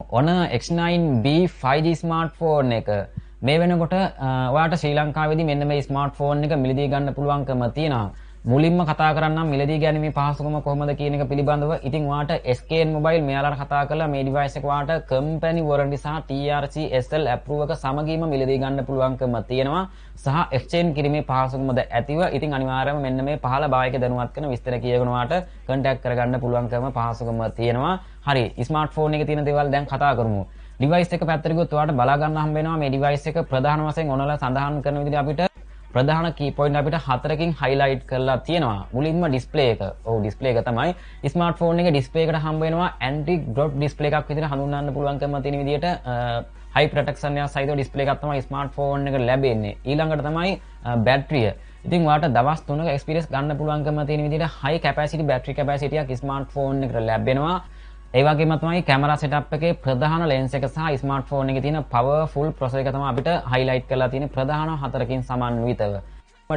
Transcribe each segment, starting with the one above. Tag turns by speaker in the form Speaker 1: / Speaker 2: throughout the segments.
Speaker 1: ඔන x9b 5G smartphone එක මේ වෙනකොට ඔයාලට ශ්‍රී ලංකාවේදී මෙන්න මේ ස්මාර්ට්ෆෝන් එක මිලදී ගන්න පුළුවන්කම තියෙනවා. මුලින්ම කතා කරන්නම් මිලදී ගැනීමේ පහසුකම කොහොමද කියන එක පිළිබඳව. ඉතින් ඔයාලට SKN Mobile මෙයාලට කතා කරලා මේ device එක ඔයාලට company warranty සහ TRC SL approve එක සමගින්ම මිලදී ගන්න පුළුවන්කම තියෙනවා. සහ exchange කිරීමේ පහසුකමද ඇතිව. ඉතින් අනිවාර්යයෙන්ම මෙන්න මේ 15 භාවික දැනුවත් කරන විස්තර කියගෙන ඔයාලට contact කරගන්න පුළුවන්කම පහසුකම තියෙනවා. හරි ස්මාර්ට්ෆෝන් එකේ තියෙන දේවල් දැන් කතා කරමු. device එක පැත්තට ගියොත් ඔයාලට බලා ගන්න හම්බ වෙනවා මේ device එක ප්‍රධාන වශයෙන් ඔයාලා සඳහන් කරන විදිහට අපිට ප්‍රධාන key point අපිට 4කින් highlight කරලා තියෙනවා. මුලින්ම display එක. ඔව් display එක තමයි smartphone එකේ display එකට හම්බ වෙනවා anti drop display එකක් විදිහට හඳුන්වන්න පුළුවන්කම තියෙන විදිහට high protection එකක් සහිතව display එකක් තමයි smartphone එකට ලැබෙන්නේ. ඊළඟට තමයි battery. ඉතින් ඔයාලට දවස් 3ක experience ගන්න පුළුවන්කම තියෙන විදිහට high capacity battery capacity එකක් smartphone එකට ලැබෙනවා. ඒ වගේම තමයි කැමරා setup එකේ ප්‍රධාන lens එක සහ smartphone එකේ තියෙන powerful processor එක තමයි අපිට highlight කරලා තියෙන ප්‍රධාන 4කින් සමන්විතව.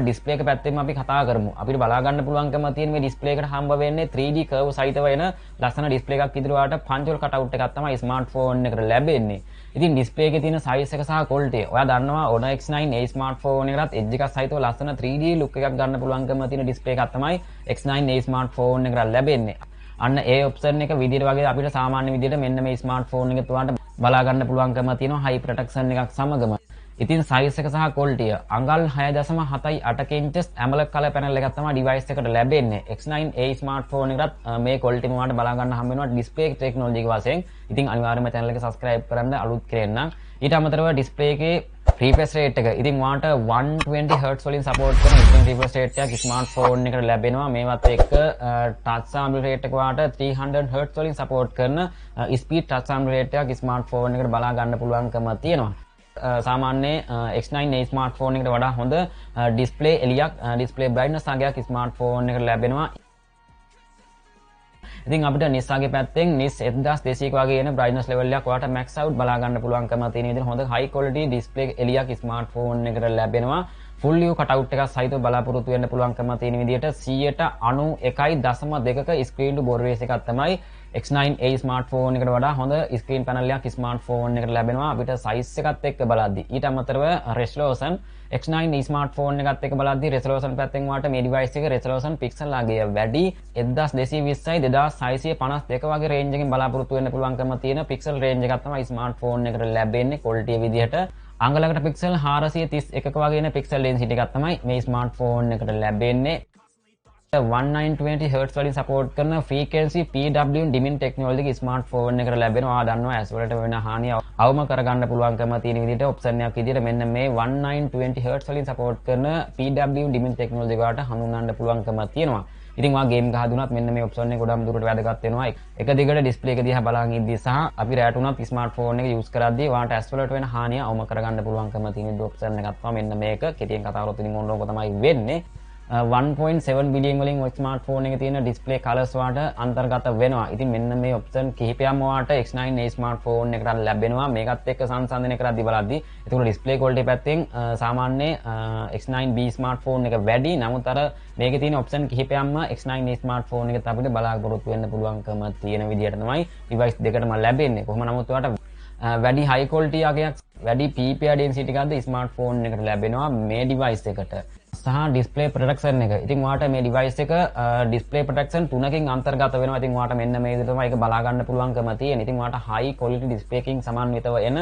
Speaker 1: display එක පැත්තෙන් අපි කතා කරමු. අපිට බලා ගන්න පුළුවන්කම තියෙන මේ display එකට හම්බ වෙන්නේ 3D curve සහිතව එන ලස්සන display එකක් විදිහට ඔයාලට punch hole cutout එකක් තමයි smartphone එකට ලැබෙන්නේ. ඉතින් display එකේ තියෙන size එක සහ quality ඔයා දන්නවා Honor X9a smartphone එකකට edge එකක් සහිතව ලස්සන 3D look එකක් ගන්න පුළුවන්කම තියෙන display එකක් තමයි X9a smartphone එකට ලැබෙන්නේ. අන්න ඒ ඔප්ෂන් එක විදිහට වගේ අපිට සාමාන්‍ය විදිහට මෙන්න මේ ස්මාර්ට්ෆෝන් එක තුවාට බලා ගන්න පුළුවන්කම තියෙනවා high protection එකක් සමගම. ඉතින් size එක සහ quality අඟල් 6.78 inches AMOLED color panel එකක් තමයි device එකට ලැබෙන්නේ. X9a smartphone එකකට මේ quality මොනවාට බලා ගන්න හම්බ වෙනවා display technology එක වශයෙන්. ඉතින් අනිවාර්යයෙන්ම channel එක subscribe කරන්න අලුත් කෙනෙක්. ඊට අමතරව display එකේ refresh rate එක ඉතින් ඔයාලට 120 Hz වලින් support කරන instant refresh rate එකක් smartphone එකට ලැබෙනවා. මේවත් එක්ක touch sample rate එක ඔයාලට 300 Hz වලින් support කරන speed touch sample rate එකක් smartphone එකට බලා ගන්න පුළුවන්කම තියෙනවා. සාමාන්‍ය X9a smartphone එකට වඩා හොඳ display එළියක් display brightness අගයක් smartphone එකට ලැබෙනවා. ඉතින් අපිට නිස්සාගේ පැත්තෙන් නිස් 1200ක වගේ එන brightness level එකක් ඔයාලට max out බලා ගන්න පුළුවන්කම තියෙන විදිහට හොඳ high quality display එළියක් smartphone එකට ලැබෙනවා. full view cutout එකක් සහිතව බලාපොරොත්තු වෙන්න පුළුවන්කම තියෙන විදිහට 191.2ක screen to body ratio එකක් තමයි X9a smartphone එකට වඩා හොඳ screen panel එකක් smartphone එකට ලැබෙනවා. අපිට size එකත් එක්ක බලද්දි ඊට අමතරව resolution X9 smartphone එකත් එක්ක බලද්දි resolution පැත්තෙන් වාට මේ device එකේ resolution pixel අගය වැඩි 1220යි 2652 වගේ range එකකින් බලාපොරොත්තු වෙන්න පුළුවන්කම තියෙන pixel range එකක් තමයි smartphone එකට ලැබෙන්නේ quality විදිහට. අංගලකට pixel 431ක වගේ එන pixel density එකක් තමයි මේ smartphone එකට ලැබෙන්නේ. 1920 Hz වලින් support කරන frequency PWM dimming technology එක smartphone එකට ලැබෙනවා. ආ දන්නවා ඇස් වලට වෙන හානිය අවම කරගන්න පුළුවන්කම තියෙන විදිහට ඔප්ෂන් එකක් විදිහට මෙන්න මේ 1920 Hz වලින් support කරන PWM dimming technology එක වලට හඳුන්වන්න පුළුවන්කම තියෙනවා. ඉතින් ඔයා ගේම් ගහ දුනත් මෙන්න මේ ඔප්ෂන් එක ගොඩක් දුරට වැදගත් වෙනවා. එක දිගට display එක දිහා බලන් ඉද්දී සහ අපි රැට උනත් smartphone එක use කරද්දී ඔයාලට ඇස් වලට වෙන හානිය අවම කරගන්න පුළුවන්කම තියෙන ඔප්ෂන් එකක් තමයි මෙන්න මේක. කෙටියෙන් කතා කරොත් ඉතින් ඕනෝක තමයි වෙන්නේ. 1.7 billion වලින් smartphone එකේ තියෙන display colors වාට අන්තර්ගත වෙනවා. ඉතින් මෙන්න මේ option කිහිපයක්ම වාට X9a smartphone එකට ලැබෙනවා. මේකත් එක්ක සංසන්දනය කරද්දී බලද්දී ඒතකොට display quality පැත්තෙන් සාමාන්‍ය X9b smartphone එක වැඩි. නමුත් අර මේකේ තියෙන option කිහිපයක්ම X9a smartphone එකත් අපිට බලාපොරොත්තු වෙන්න පුළුවන්කම තියෙන විදිහට තමයි device දෙකටම ලැබෙන්නේ. කොහොම නමුත් ඔයාලට වැඩි high quality අගයක් වැඩි PPI density එකක්ද smartphone එකට ලැබෙනවා මේ device එකට. සහ display protection එක. ඉතින් ඔයාලට මේ device එක display protection 3කින් අන්තර්ගත වෙනවා. ඉතින් ඔයාලට මෙන්න මේ විදිහට තමයි ඒක බලා ගන්න පුළුවන්කම තියෙන. ඉතින් ඔයාලට high quality display එකකින් සමන්විතව එන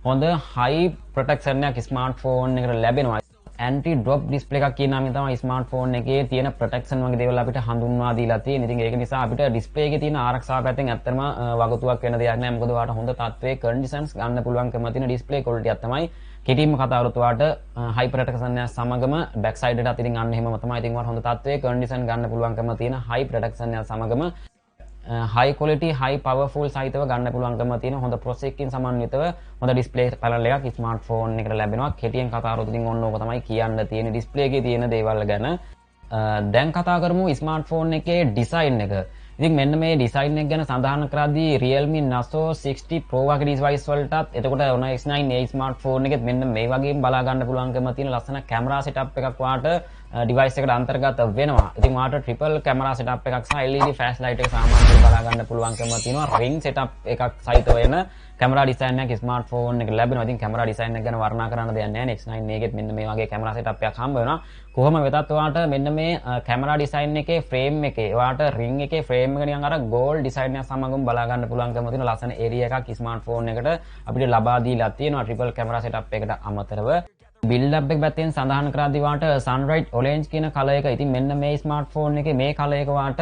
Speaker 1: හොඳ high protection එකක් smartphone එකට ලැබෙනවා. anti drop display එකක් කියන නමින් තමයි smartphone එකේ තියෙන protection වගේ දේවල් අපිට හඳුන්වා දීලා තියෙන්නේ. ඉතින් ඒක නිසා අපිට display එකේ තියෙන ආරක්ෂාව පැත්තෙන් ඇත්තටම වගතුවක් වෙන දෙයක් නෑ. මොකද ඔයාලට හොඳ තත්ත්වයේ conditions ගන්න පුළුවන්කම තියෙන display quality එකක් තමයි කෙටිම කතා කරොත් ඔයාලට high protection එක සමගම back side එකටත් ඉතින් අන්න එහෙමම තමයි. ඉතින් ඔයාලට හොඳ තත්ත්වයේ condition ගන්න පුළුවන්කම තියෙන high protection එක සමගම high quality high powerful සහිතව ගන්න පුළුවන්කම තියෙන හොඳ processor එකකින් සමන්විතව හොඳ display panel එකක් smartphone එකට ලැබෙනවා. කෙටියෙන් කතා කරොත් ඉතින් ඔන්න ඕක තමයි කියන්න තියෙන display එකේ තියෙන දේවල් ගැන. දැන් කතා කරමු smartphone එකේ design එක. ඉතින් මෙන්න මේ design එක ගැන සඳහන් කරද්දී Realme Naso 60 Pro වගේ device වලටත් එතකොට Honor X9a smartphone එකෙත් මෙන්න මේ වගේම බලා ගන්න පුළුවන්කම තියෙන ලස්සන camera setup එකක් වාට device එකට අන්තර්ගත වෙනවා. ඉතින් ඔයාලට triple camera setup එකක් සහ LED flash light එක සාමාන්‍යයෙන් බලා ගන්න පුළුවන්කම තියෙනවා. ring setup එකක් සහිතව එන camera design එකක් smartphone එකට ලැබෙනවා. ඉතින් camera design එක ගැන වර්ණනා කරන්න දෙයක් නැහැ. X9 එකෙත් මෙන්න මේ වගේ camera setup එකක් හම්බ වෙනවා. කොහොම වෙතත් ඔයාලට මෙන්න මේ camera design එකේ frame එකේ ඔයාලට ring එකේ frame එක නිකන් අර gold design එක සමගම බලා ගන්න පුළුවන්කම තියෙන ලස්සන area එකක් smartphone එකට අපිට ලබා දීලා තියෙනවා triple camera setup එකට අමතරව. build up එක පැත්තෙන් සඳහන් කරද්දී වාට sunlight orange කියන කලර් එක. ඉතින් මෙන්න මේ ස්මාර්ට්ෆෝන් එකේ මේ කලර් එක වාට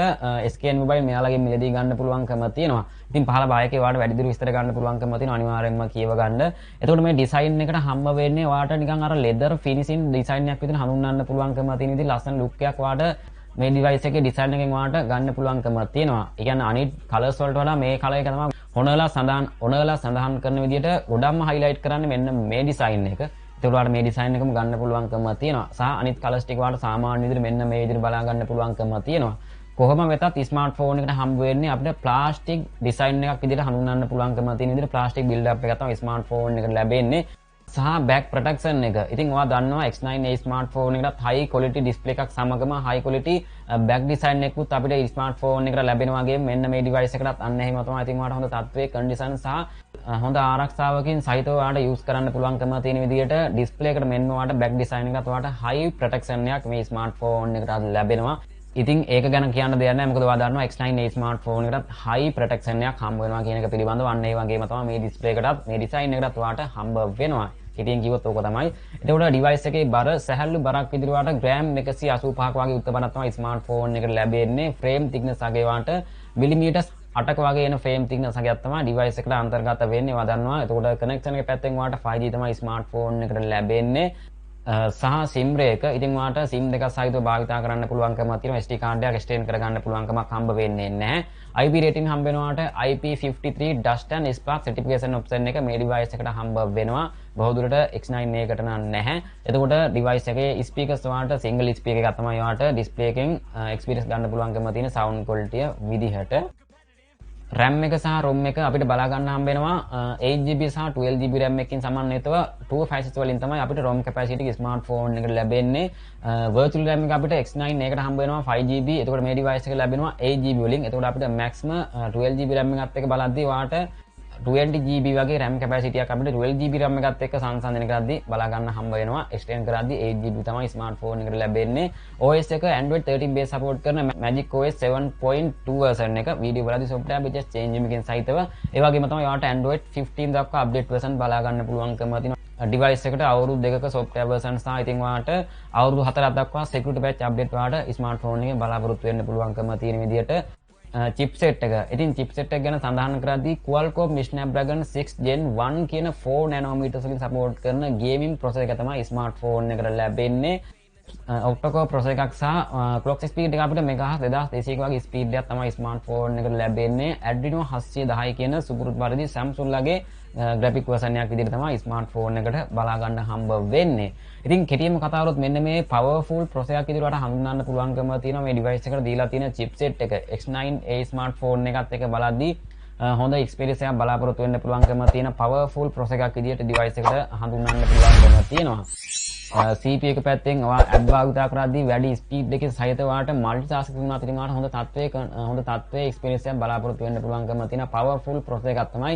Speaker 1: SKN mobile මෙයාලගෙන් මිලදී ගන්න පුළුවන්කම තියෙනවා. ඉතින් 15 බයකේ වාට වැඩිදුර විස්තර ගන්න පුළුවන්කම තියෙනවා. අනිවාර්යයෙන්ම කියව ගන්න. එතකොට මේ ඩිසයින් එකට හම්බ වෙන්නේ වාට නිකන් අර leather finishing ඩිසයින් එකක් විදිහට හඳුන්වන්න පුළුවන්කම තියෙන ඉතින් ලස්සන look එකක් වාට මේ device එකේ ඩිසයින් එකෙන් වාට ගන්න පුළුවන්කම තියෙනවා. ඒ කියන්නේ අනිත් කලර්ස් වලට වඩා මේ කලර් එක තමයි ඔනලා සඳහන් කරන විදිහට ගොඩක්ම highlight කරන්නේ මෙන්න මේ ඩිසයින් එක. ඒකට මේ ඩිසයින් එකම ගන්න පුළුවන්කම තියෙනවා. සහ අනිත් කලර්ස් ටික වලට සාමාන්‍ය විදිහට මෙන්න මේ විදිහට බලා ගන්න පුළුවන්කම තියෙනවා. කොහොම වෙතත් ස්මාර්ට්ෆෝන් එකට හම්බ වෙන්නේ අපිට ප්ලාස්ටික් ඩිසයින් එකක් විදිහට හඳුන්වන්න පුළුවන්කම තියෙන විදිහට ප්ලාස්ටික් බිල්ඩ් අප් එකක් තමයි ස්මාර්ට්ෆෝන් එකට ලැබෙන්නේ. සහ back protection එක. ඉතින් ඔයා දන්නවා X9a ස්මාර්ට්ෆෝන් එකකට high quality display එකක් සමගම high quality back design එකකුත් අපිට ස්මාර්ට්ෆෝන් එකට ලැබෙනවා වගේ මෙන්න මේ device එකටත් අන්න එහෙම තමයි. ඉතින් ඔයාලට හොඳ තත්ත්වයේ condition සහ හොඳ ආරක්ෂාවකින් සහිතව ඔයාලට use කරන්න පුළුවන්කම තියෙන විදිහට display එකට මෙන්න ඔයාලට back design එකත් ඔයාලට high protection එකක් මේ ස්මාර්ට්ෆෝන් එකට ලැබෙනවා. ඉතින් ඒක ගැන කියන්න දෙයක් නැහැ. මොකද ඔයා දන්නවා X9a ස්මාර්ට්ෆෝන් එකටත් high protection එකක් හම්බ වෙනවා කියන එක පිළිබඳව අන්න ඒ වගේම තමයි මේ display එකටත් මේ design එකටත් ඔයාලට හම්බ වෙනවා. ඉතින් කිව්වොත් ඕක තමයි. එතකොට device එකේ බර සැහැල්ලු බරක් විදිහට ඔයාලට ග්‍රෑම් 185ක වගේ උත්පන්නක් තමයි ස්මාර්ට්ෆෝන් එකට ලැබෙන්නේ. frame thickness අගේ ඔයාලට මිලිමීටර්ස් 8ක වගේ එන frame thickness එකක් තමයි device එකට අන්තර්ගත වෙන්නේ. ඔයා දන්නවා. එතකොට connection එකේ පැත්තෙන් ඔයාලට 5G තමයි ස්මාර්ට්ෆෝන් එකට ලැබෙන්නේ. සහ SIM එක ඉතින් ඔයාලට SIM දෙකක් සහිතව භාවිතා කරන්න පුළුවන්කමක් තියෙනවා. SD card එකක් extend කරගන්න පුළුවන්කමක් හම්බ වෙන්නේ නැහැ. IP rating හම්බ වෙනවාට IP53 dust and spark certification option එක මේ device එකට හම්බ වෙනවා. බහුදුරට X9 එකකට නැහැ. එතකොට device එකේ speakers ඔයාලට single speaker එකක් තමයි ඔයාලට display එකෙන් experience ගන්න පුළුවන්කම තියෙන sound quality විදිහට. RAM එක සහ ROM එක අපිට බලා ගන්න හම්බ වෙනවා 8GB සහ 12GB RAM එකකින් සමන්විතව 256 වලින් තමයි අපිට ROM capacity ස්මාර්ට්ෆෝන් එකට ලැබෙන්නේ. virtual RAM එක අපිට X9 එකකට හම්බ වෙනවා 5GB. එතකොට මේ device එක ලැබෙනවා 8GB වලින්. එතකොට අපිට maximum 12GB RAM එකත් එක්ක බලද්දී ඔයාලට 20GB වගේ RAM capacity එකක් අපිට 12GB RAM එකත් එක්ක සංසන්දනය කරද්දී බලා ගන්න හම්බ වෙනවා. extend කරද්දී 8GB තමයි ස්මාර්ට්ෆෝන් එකට ලැබෙන්නේ. OS එක Android 13 base support කරන Magic OS 7.2 version එක. video වලදී software patches change එකකින් සහිතව. ඒ වගේම තමයි ඔයාලට Android 15 දක්වා update version බලා ගන්න පුළුවන්කම තියෙනවා. device එකට අවුරුදු දෙකක software version සහ ඉතින් ඔයාලට අවුරුදු 4ක් දක්වා security patch update ඔයාලට ස්මාර්ට්ෆෝන් එකේ බලාපොරොත්තු වෙන්න පුළුවන්කම තියෙන විදිහට chipset එක. ඉතින් chipset එක ගැන සඳහන් කරද්දී Qualcomm Snapdragon 6 Gen 1 කියන 4 nanometers වලින් support කරන gaming processor එක තමයි ස්මාර්ට්ෆෝන් එකට ලැබෙන්නේ. octa-core processor එකක් සහ clock speed එක අපිට MHz 2200ක වගේ speed එකක් තමයි ස්මාර්ට්ෆෝන් එකට ලැබෙන්නේ. Adreno 710 කියන සුපුරුදු පරිදි Samsung ලගේ graphic version එකක් විදිහට තමයි ස්මාර්ට්ෆෝන් එකට බලා ගන්න හම්බ වෙන්නේ. ඉතින් කෙටියෙන්ම කතා කරොත් මෙන්න මේ powerful processor එකක් විදිහට හඳුන්වන්න පුළුවන්කම තියෙනවා මේ device එකට දීලා තියෙන chipset එක. X9a ස්මාර්ට්ෆෝන් එකත් එක්ක බලද්දී හොඳ experience එකක් බලාපොරොත්තු වෙන්න පුළුවන්කම තියෙන powerful processor එකක් විදිහට device එකට හඳුන්වන්න පුළුවන්කම තියෙනවා. CPU එක පැත්තෙන් ඔයා app භාවිතා කරද්දී වැඩි speed එකකින් සහිත ඔයාලට multitasking වුණාත් ඉතින් ඔයාලට හොඳ තත්ත්වයේ experience එකක් බලාපොරොත්තු වෙන්න පුළුවන්කම තියෙන powerful processor එකක් තමයි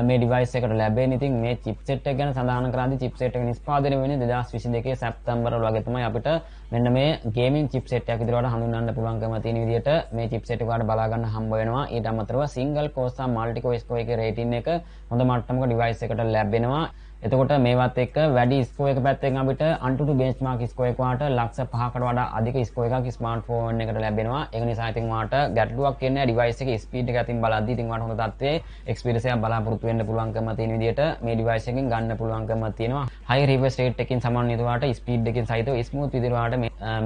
Speaker 1: මේ device එකට ලැබෙන්නේ. ඉතින් මේ chipset එක ගැන සඳහන් කරද්දී chipset එක නිෂ්පාදනය වෙන්නේ 2022 සැප්තැම්බර් වල වගේ තමයි අපිට මෙන්න මේ gaming chipset එකක් විදිහට හඳුන්වන්න පුළුවන්කම තියෙන විදිහට මේ chipset එක ඔයාලට බලා ගන්න හම්බ වෙනවා. ඊට අමතරව single core සහ multi core score එකේ rating එක හොඳ මට්ටමක device එකට ලැබෙනවා. එතකොට මේවත් එක්ක වැඩි score එක පැත්තෙන් අපිට Antutu benchmark score එක වාට ලක්ෂ 5කට වඩා අධික score එකක් ස්මාර්ට්ෆෝන් එකට ලැබෙනවා. ඒක නිසා ඉතින් වාට ගැටලුවක් එන්නේ device එකේ speed එක අතින් බලද්දී ඉතින් වාට හොඳ තත්ත්වයේ experience එකක් බලාපොරොත්තු වෙන්න පුළුවන්කම තියෙන විදිහට මේ device එකෙන් ගන්න පුළුවන්කම තියෙනවා. high refresh rate එකකින් සමන්විත වාට speed එකකින් සහිතව smooth විදිහට වාට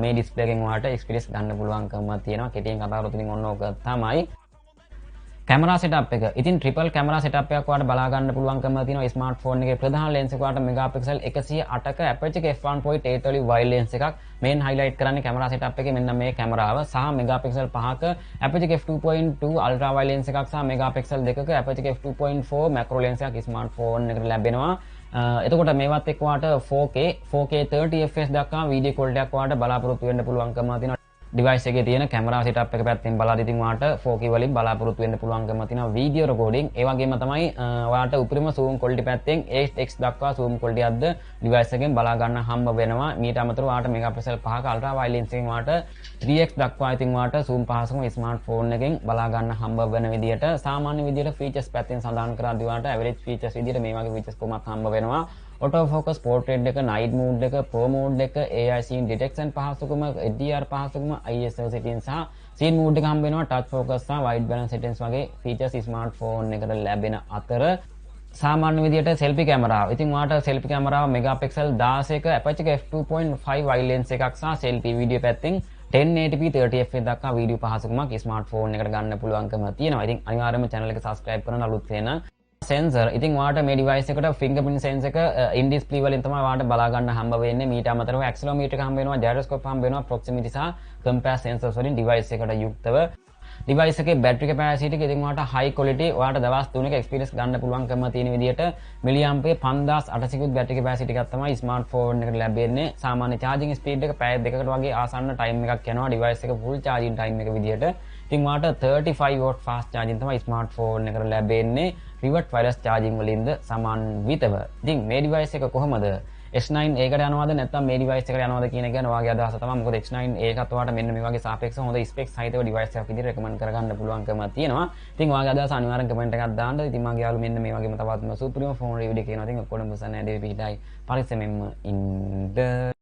Speaker 1: මේ display එකෙන් වාට experience ගන්න පුළුවන්කම තියෙනවා. කෙටියෙන් කතා කරොත් ඉතින් ඔන්න ඕක තමයි. camera setup එක. ඉතින් triple camera setup එකක් ඔයාලට බලා ගන්න පුළුවන්කම තියෙනවා ස්මාර්ට්ෆෝන් එකේ ප්‍රධාන lens එක ඔයාලට megapixel 108ක aperture එක f1.8 වලින් wide lens එකක්. main highlight කරන්නේ camera setup එකේ මෙන්න මේ කැමරාව සහ megapixel 5ක aperture එක f2.2 ultra wide lens එකක් සහ megapixel 2ක aperture එක f2.4 macro lens එකක් ස්මාර්ට්ෆෝන් එකට ලැබෙනවා. එතකොට මේවත් එක්ක වාට 4K 30 fps දක්වා වීඩියෝ ක්වොලිටි එකක් වාට බලාපොරොත්තු වෙන්න පුළුවන්කම තියෙනවා. device එකේ තියෙන කැමරා setup එක පැත්තෙන් බලද්දී ඉතින් වාට 4K වලින් බලාපොරොත්තු වෙන්න පුළුවන්කම තියෙනවා වීඩියෝ රෙකෝඩින්. ඒ වගේම තමයි වාට උපරිම zoom quality පැත්තෙන් 8x දක්වා zoom quality අද්ද device එකෙන් බලා ගන්න හම්බ වෙනවා. මීට අමතරව වාට megapixel 5ක ultra wide lens එකෙන් වාට 3x දක්වා ඉතින් වාට zoom පහසුකම smartphone එකෙන් බලා ගන්න හම්බ වෙන විදියට සාමාන්‍ය විදියට features පැත්තෙන් සඳහන් කරද්දී වාට average features විදියට මේ වගේ features කොහොමත් හම්බ වෙනවා. auto focus portrait එක night mode එක pro mode එක AI scene detection පහසුකම HDR පහසුකම ISO settings සහ scene mode එක හම්බ වෙනවා touch focus සහ white balance settings වගේ features smartphone එකට ලැබෙන අතර සාමාන්‍ය විදියට selfie කැමරාව. ඉතින් ඔයාලට selfie කැමරාව megapixel 16ක aperture f2.5 wide lens එකක් සහ selfie video පැත්තෙන් 1080p 30fps දක්වා වීඩියෝ පහසුකමක් ස්මාර්ට්ෆෝන් එකට ගන්න පුළුවන්කම තියෙනවා. ඉතින් අනිවාර්යයෙන්ම channel එක subscribe කරන අලුත් වෙන sensor. ඉතින් ඔයාලට මේ device එකට fingerprint sensor එක in display වලින් තමයි ඔයාලට බලා ගන්න හම්බ වෙන්නේ. මීට අමතරව accelerometer එක හම්බ වෙනවා, gyroscope හම්බ වෙනවා, proximity සහ compass sensors වලින් device එකට යුක්තව. device එකේ battery capacity එක ඉතින් ඔයාලට high quality ඔයාලට දවස් 3ක experience ගන්න පුළුවන්කම තියෙන විදිහට milliampere 5800 කුත් battery capacity එකක් තමයි smartphone එකට ලැබෙන්නේ. සාමාන්‍ය charging speed එක පැය දෙකකට වගේ ආසන්න time එකක් යනවා device එක full charging time එක විදිහට. ඉතින් ඔයාලට 35 watt fast charging තමයි smartphone එකට ලැබෙන්නේ. Reverse wireless charging වලින්ද සමාන්විතව. ඉතින් මේ device එක කොහොමද x9 ඒකට යනවාද නැත්නම් මේ device එකට යනවාද කියන එක ගැන ඔයාගේ අදහස තමයි. මොකද x9 ඒකත් ඔයාලට මෙන්න මේ වගේ සාපේක්ෂව හොඳ specs සහිතව device එකක් විදිහට recommend කරගන්න පුළුවන්කම තියෙනවා. ඉතින් ඔයාගේ අදහස අනිවාර්යෙන් comment එකක් දාන්න. ඉතින් මගේ යාළුවෝ මෙන්න මේ වගේම තවත් සුපිරිම phone review එකක් කියනවා. ඉතින් ඔක්කොම මුසන්න ඇදෙවි පිටයි පරිස්සමෙන්ම ඉන්න